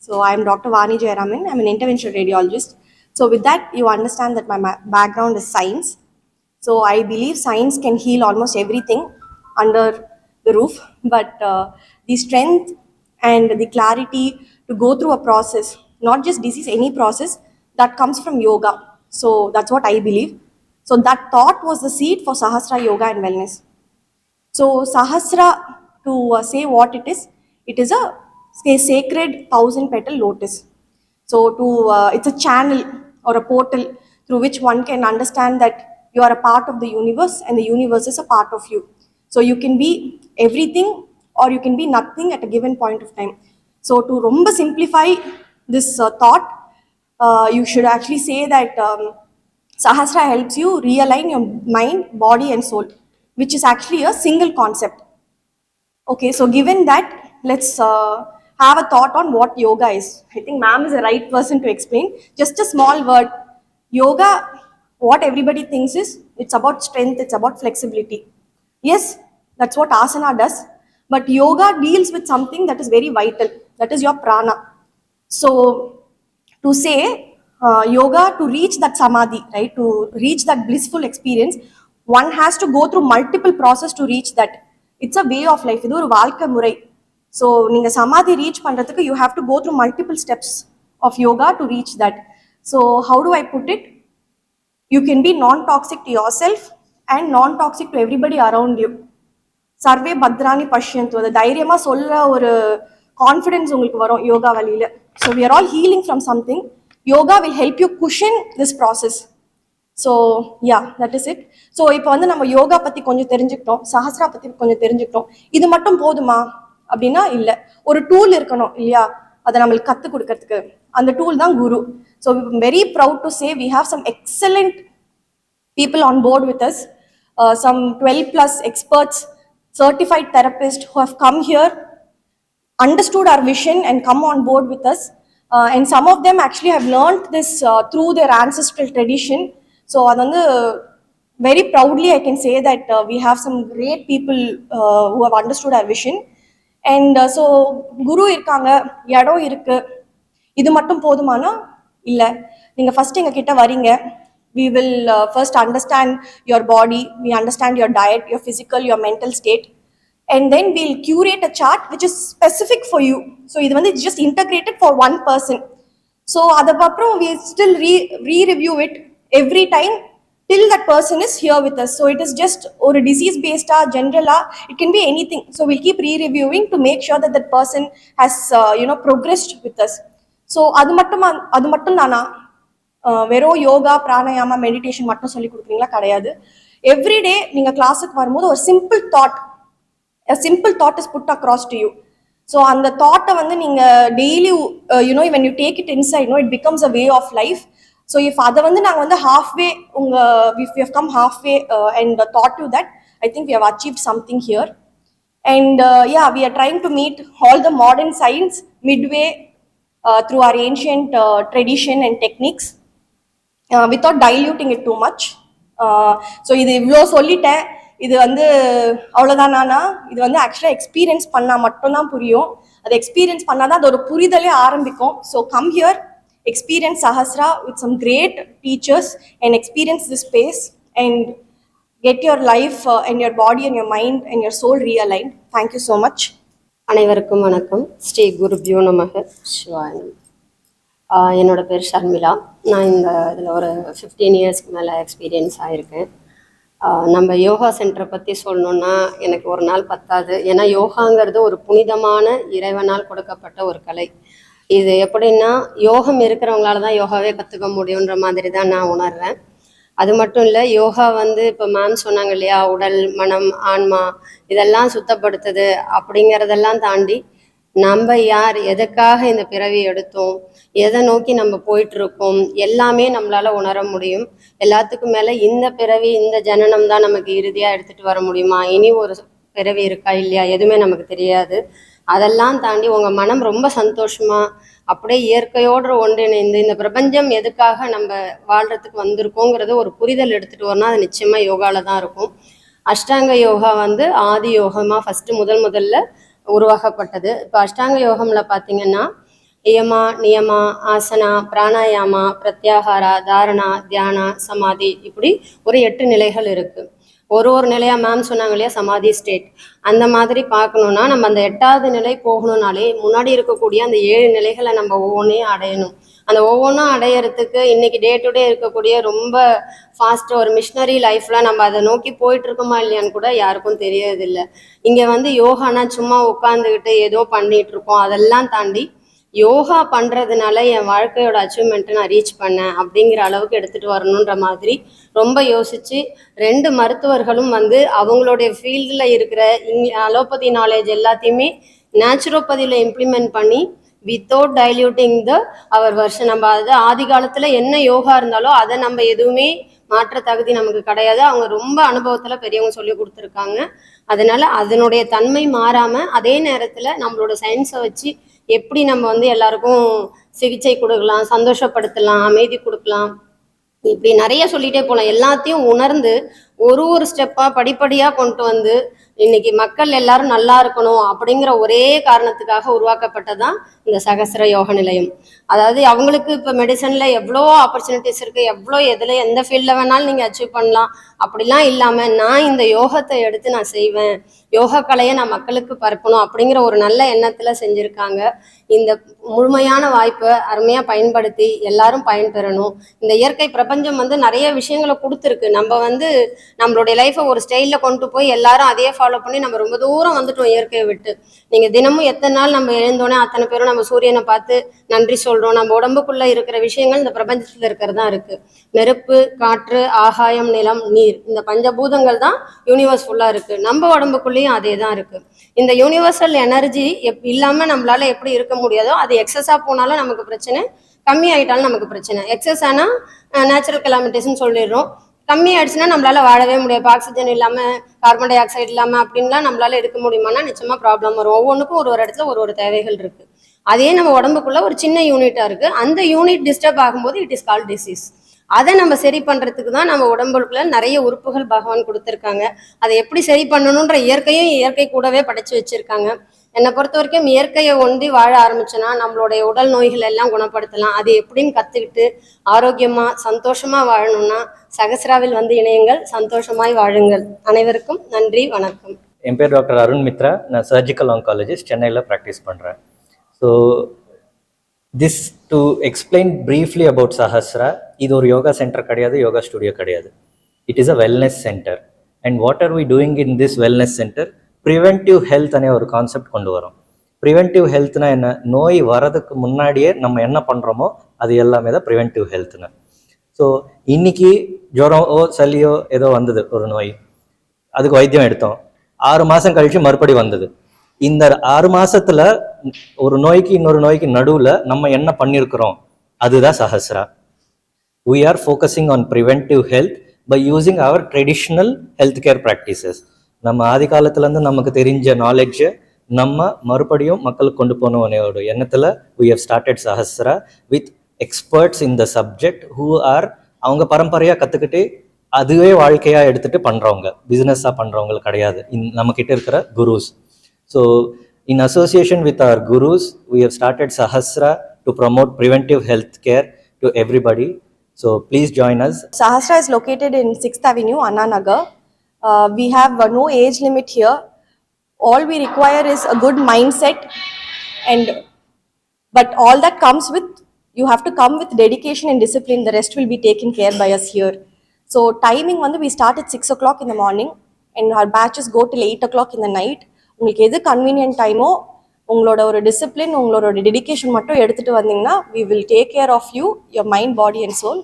So I'm Dr. Vani Jayaraman. I'm an interventional radiologist. So with that, you understand that my background is science. So I believe science can heal almost everything under the roof, but the strength and the clarity to go through a process, not just disease, any process, that comes from yoga. So that's what I believe. So that thought was the seed for Sahasra Yoga and Wellness. So Sahasra, to say what it is a sacred 1,000 petal lotus. So it's a channel or a portal through which one can understand that you are a part of the universe and the universe is a part of you. So you can be everything or you can be nothing at a given point of time. So to rumba simplify this thought, you should actually say that Sahasra helps you realign your mind, body, and soul, which is actually a single concept. Okay, so given that, let's have a thought on what yoga is. I think ma'am is the right person to explain. Just a small word. Yoga, what everybody thinks is it's about strength, it's about flexibility. Yes, that's what asana does. But yoga deals with something that is very vital, that is your prana. So, to say yoga to reach that samadhi, right, to reach that blissful experience, one has to go through multiple process to reach that. It's a way of life. இது ஒரு வாழ்க்கை முறை. So, நீங்க samadhi reach பண்றதுக்கு you have to go through multiple steps of yoga to reach that. So, how do I put it? You can be non-toxic to yourself and non-toxic to everybody around you. சர்வே பத்ரானி பஷ்யந்து, அது தைரியமா சொல்ற ஒரு confidence உங்களுக்கு வரும் yoga வழியில. So we are all healing from something. Yoga will help you cushion this process. So yeah, that is it. So இப்போ வந்து நம்ம யோகா பற்றி கொஞ்சம் தெரிஞ்சுக்கிட்டோம், சஹஸ்ரா பற்றி கொஞ்சம் தெரிஞ்சுக்கிட்டோம். இது மட்டும் போதுமா அப்படின்னா இல்லை, ஒரு டூல் இருக்கணும் இல்லையா, அதை நம்மளுக்கு கற்றுக் கொடுக்கறதுக்கு. அந்த டூல் தான் guru. So very proud to say we have some excellent people on board with us, some 12 plus experts, certified therapists who have come here, understood our vision and come on board with us. And some of them actually have learned this through their ancestral tradition. So very proudly I can say that we have some great people who have understood our vision. And so guru irkanga, yado irukku, இது மட்டும் போதுமானா இல்ல. நீங்க first எங்க கிட்ட வரீங்க, we will first understand your body, we understand your diet, your physical, your mental state, and then we'll curate a chart which is specific for you. So இது வந்து just integrated for one person. So அதுக்கப்புறம் we still re-review it every time till that person is here with us. So it is just or disease based general, it can be anything. So we'll keep re-reviewing to make sure that that person has progressed with us. So அது மட்டும் தானா, வெறும் yoga pranayama meditation மட்டும் சொல்லி கொடுக்குறீங்களா? கிடையாது. Everyday நீங்கள் கிளாஸுக்கு வரும்போது ஒரு simple thought is put across to you. So அந்த தாட்டை வந்து நீங்கள் daily when you take it inside, it becomes a way of life. So if அதை வந்து நாங்கள் வந்து halfway if we have come halfway and taught you that, I think we have achieved something here. And yeah, we are trying to meet all the modern science midway through our ancient tradition and techniques. Without diluting it too much. So இது இவ்வளோ சொல்லிட்டேன், இது வந்து அவ்வளோதானா? இது வந்து ஆக்சுவலாக experience பண்ணால் மட்டும்தான் புரியும். அது எக்ஸ்பீரியன்ஸ் பண்ணால் தான் அது ஒரு புரிதலே ஆரம்பிக்கும். So come here, experience Sahasra with some great teachers and experience this space and get your life and your body and your mind and your soul realigned. Thank you so much. அனைவருக்கும் வணக்கம். ஸ்ரீ குருபியோ நமக சிவாயம். என்னோட பேர் ஷர்மிளா. நான் இதில் ஒரு 15 இயர்ஸ்க்கு மேலே எக்ஸ்பீரியன்ஸ் ஆகிருக்கேன். நம்ம யோகா சென்டரை பற்றி சொல்லணுன்னா எனக்கு ஒரு நாள் பத்தாது. ஏன்னா யோகாங்கிறது ஒரு புனிதமான இறைவனால் கொடுக்கப்பட்ட ஒரு கலை. இது எப்படின்னா, யோகம் இருக்கிறவங்களால தான் யோகாவே கற்றுக்க முடியுன்ற மாதிரி தான் நான் உணர்றேன். அது மட்டும் இல்லை, யோகா வந்து இப்போ மேம் சொன்னாங்க இல்லையா, உடல், மனம், ஆன்மா இதெல்லாம் சுத்தப்படுத்துது. அப்படிங்கிறதெல்லாம் தாண்டி நம்ம யார், எதுக்காக இந்த பிறவி எடுத்தோம், எதை நோக்கி நம்ம போயிட்டுருக்கோம், எல்லாமே நம்மளால் உணர முடியும். எல்லாத்துக்கும் மேலே இந்த பிறவி, இந்த ஜனனம் தான் நமக்கு இறுதியாக எடுத்துகிட்டு வர முடியுமா, இனி ஒரு பிறவி இருக்கா இல்லையா, எதுவுமே நமக்கு தெரியாது. அதெல்லாம் தாண்டி உங்கள் மனம் ரொம்ப சந்தோஷமாக அப்படியே இயற்கையோடு ஒன்றிணைந்து இந்த பிரபஞ்சம் எதுக்காக நம்ம வாழ்கிறதுக்கு வந்திருக்கோங்கிறது ஒரு புரிதல் எடுத்துகிட்டு வரணும். அது நிச்சயமாக யோகாவில் தான் இருக்கும். அஷ்டாங்க யோகா வந்து ஆதி யோகமாக ஃபஸ்ட்டு முதல்ல உருவாக்கப்பட்டது. இப்போ அஷ்டாங்க யோகம்ல பார்த்தீங்கன்னா யமா நியமா ஆசனா பிராணாயாமா பிரத்யாகாரா தாரணா தியானா சமாதி இப்படி ஒரு 8 நிலைகள் இருக்கு. ஒரு நிலையா மேம் சொன்னாங்க இல்லையா சமாதி ஸ்டேட், அந்த மாதிரி பார்க்கணுன்னா நம்ம அந்த 8வது நிலை போகணும்னாலே முன்னாடி இருக்கக்கூடிய அந்த 7 நிலைகளை நம்ம ஒவ்வொன்றையும் அடையணும். அந்த ஒவ்வொன்றும் அடையிறதுக்கு இன்னைக்கு டே டு டே இருக்கக்கூடிய ரொம்ப ஃபாஸ்ட் ஒரு மிஷினரி லைஃப்ல நம்ம அதை நோக்கி போயிட்டு இருக்கோமா இல்லையான்னு கூட யாருக்கும் தெரியறதில்லை. இங்க யோகானா சும்மா உட்காந்துக்கிட்டு ஏதோ பண்ணிட்டு இருக்கோம். அதெல்லாம் தாண்டி யோகா பண்றதுனால என் வாழ்க்கையோட அச்சீவ்மெண்ட்டை நான் ரீச் பண்ணேன் அப்படிங்கிற அளவுக்கு எடுத்துட்டு வரணுன்ற மாதிரி ரொம்ப யோசிச்சு 2 மருத்துவர்களும் அவங்களுடைய ஃபீல்டில் இருக்கிற அலோபதி நாலேஜ் எல்லாத்தையுமே நேச்சுரோபதியில் இம்ப்ளிமெண்ட் பண்ணி வித்தவுட் டைல்யூட்டிங் அவர் வருஷன். நம்ம ஆதி காலத்துல என்ன யோகா இருந்தாலோ அதை நம்ம எதுவுமே மாற்ற தகுதி நமக்கு கிடையாது. அவங்க ரொம்ப அனுபவத்துல பெரியவங்க சொல்லி கொடுத்துருக்காங்க. அதனால அதனுடைய தன்மை மாறாம அதே நேரத்துல நம்மளோட சயின்ஸை வச்சு எப்படி நம்ம எல்லாருக்கும் சிகிச்சை கொடுக்கலாம், சந்தோஷப்படுத்தலாம், அமைதி கொடுக்கலாம், இப்படி நிறைய சொல்லிட்டே போகலாம். எல்லாத்தையும் உணர்ந்து ஒரு ஸ்டெப்பா படிப்படியா கொண்டு இன்னைக்கு மக்கள் எல்லாரும் நல்லா இருக்கணும் அப்படிங்கிற ஒரே காரணத்துக்காக உருவாக்கப்பட்டதான் இந்த சகஸ்ர யோக நிலையம். அதாவது அவங்களுக்கு இப்போ மெடிசன்ல எவ்வளோ ஆப்பர்ச்சுனிட்டிஸ் இருக்கு, எவ்வளோ எந்த ஃபீல்டில் வேணாலும் நீங்கள் அச்சீவ் பண்ணலாம். அப்படிலாம் இல்லாமல் நான் இந்த யோகத்தை எடுத்து நான் செய்வேன், யோகா கலையை நான் மக்களுக்கு பரப்பணும் அப்படிங்கிற ஒரு நல்ல எண்ணத்தில் செஞ்சுருக்காங்க. இந்த முழுமையான வாய்ப்பை அருமையாக பயன்படுத்தி எல்லாரும் பயன்பெறணும். இந்த இயற்கை பிரபஞ்சம் நிறைய விஷயங்களை கொடுத்துருக்கு. நம்ம நம்மளுடைய லைஃப்பை ஒரு ஸ்டைலில் கொண்டு போய் எல்லாரும் அதையே ஃபாலோ பண்ணி நம்ம ரொம்ப தூரம் வந்துட்டோம் இயற்கையை விட்டு. நீங்கள் தினமும் எத்தனை நாள் நம்ம எழுந்தோன்னே அத்தனை பேரும் நம்ம சூரியனை பார்த்து நன்றி சொல்கிறோம். நம்ம உடம்புக்குள்ளே இருக்கிற விஷயங்கள் இந்த பிரபஞ்சத்தில் இருக்கிறதா இருக்குது. நெருப்பு, காற்று, ஆகாயம், நிலம், நீர், இந்த பஞ்சபூதங்கள் தான் யூனிவர்ஸ் ஃபுல்லாக இருக்குது. நம்ம உடம்புக்குள்ளேயும் அதே தான் இருக்குது. இந்த யூனிவர்சல் எனர்ஜி இல்லாமல் நம்மளால எப்படி இருக்க முடியாதோ, அது எக்ஸஸாக போனாலும் நமக்கு பிரச்சனை, கம்மி ஆகிட்டாலும் நமக்கு பிரச்சனை. எக்ஸஸ் ஆனால் நேச்சுரல் கெலாமிட்டிஸ்ன்னு சொல்லிடுறோம். கம்மி ஆயிடுச்சுன்னா நம்மளால வாழவே முடியாது. ஆக்சிஜன் இல்லாமல், கார்பன் டை ஆக்சைடு இல்லாமல் அப்படின்லாம் நம்மளால இருக்க முடியுமானா நிச்சயமா ப்ராப்ளம் வரும். ஒவ்வொன்றுக்கும் ஒரு இடத்துல ஒரு தேவைகள் இருக்கு. அதே நம்ம உடம்புக்குள்ள ஒரு சின்ன யூனிட்டா இருக்கு. அந்த யூனிட் டிஸ்டர்ப் ஆகும்போது இட் இஸ் கால்ட் டிசீஸ். அதை நம்ம சரி பண்றதுக்கு தான் நம்ம உடம்புக்குள்ள நிறைய உறுப்புகள் பகவான் கொடுத்துருக்காங்க. அதை எப்படி சரி பண்ணணுன்ற இயற்கை கூடவே படைச்சு வச்சிருக்காங்க. என்னை பொறுத்த வரைக்கும் இயற்கையை ஒன்றி வாழ ஆரம்பிச்சோன்னா நம்மளுடைய உடல் நோய்கள் எல்லாம் குணப்படுத்தலாம். அது எப்படின்னு கற்றுக்கிட்டு ஆரோக்கியமா சந்தோஷமா வாழணும்னா சகஸ்ராவில் இணையுங்கள், சந்தோஷமாய் வாழுங்கள். அனைவருக்கும் நன்றி, வணக்கம். என் பேர் டாக்டர் அருண் மித்ரா. நான் சர்ஜிக்கல் ஆங்காலஜிஸ்ட், சென்னையில் ப்ராக்டிஸ் பண்ணுறேன். So this to explain briefly about Sahasra. இது ஒரு யோகா சென்டர் கிடையாது, யோகா ஸ்டுடியோ கிடையாது. It is a wellness center. And what are we doing in this wellness center? Preventive health அనే ஒரு கான்செப்ட் கொண்டு வரோம். ப்ரிவென்டிவ் ஹெல்த்னா என்ன? நோய் வரதுக்கு முன்னாடியே நம்ம என்ன பண்ணுறோமோ அது எல்லாமே தான் ப்ரிவென்டிவ் ஹெல்த்னு. ஸோ இன்னைக்கு ஜுரமோ சளியோ ஏதோ வந்தது, ஒரு நோய், அதுக்கு வைத்தியம் எடுத்தோம். 6 மாதம் கழிச்சு மறுபடி வந்தது. இந்த 6 மாசத்துல ஒரு நோய்க்கு இன்னொரு நோய்க்கு நடுவில் நம்ம என்ன பண்ணியிருக்கிறோம்? அதுதான் Sahasra. We are focusing on preventive health by using our traditional healthcare practices. நம்ம ஆதி காலத்துலேருந்து நமக்கு தெரிஞ்ச நாலேஜை நம்ம மறுபடியும் மக்களுக்கு கொண்டு போனோட எண்ணத்தில் we have started Sahasra with experts in the subject who are அவங்க பரம்பரையாக கற்றுக்கிட்டு அதுவே வாழ்க்கையாக எடுத்துகிட்டு பண்ணுறவங்க, பிஸ்னஸாக பண்ணுறவங்க கிடையாது. நம்ம கிட்ட இருக்கிற குருஸ். So in association with our gurus, we have started Sahasra to promote preventive health care to everybody. So please join us. Sahasra is located in 6th Avenue, Anna Nagar. We have no age limit here. All we require is a good mindset, but all that comes with, you have to come with dedication and discipline. The rest will be taken care by us here. So timing we start at 6 o'clock in the morning and our batches go till 8 o'clock in the night. உங்களுக்கு எது convenient டைமோ, உங்களோட ஒரு discipline, உங்களோட dedication மட்டும் எடுத்துகிட்டு வந்தீங்கன்னா we will take care of you, your mind, body and soul.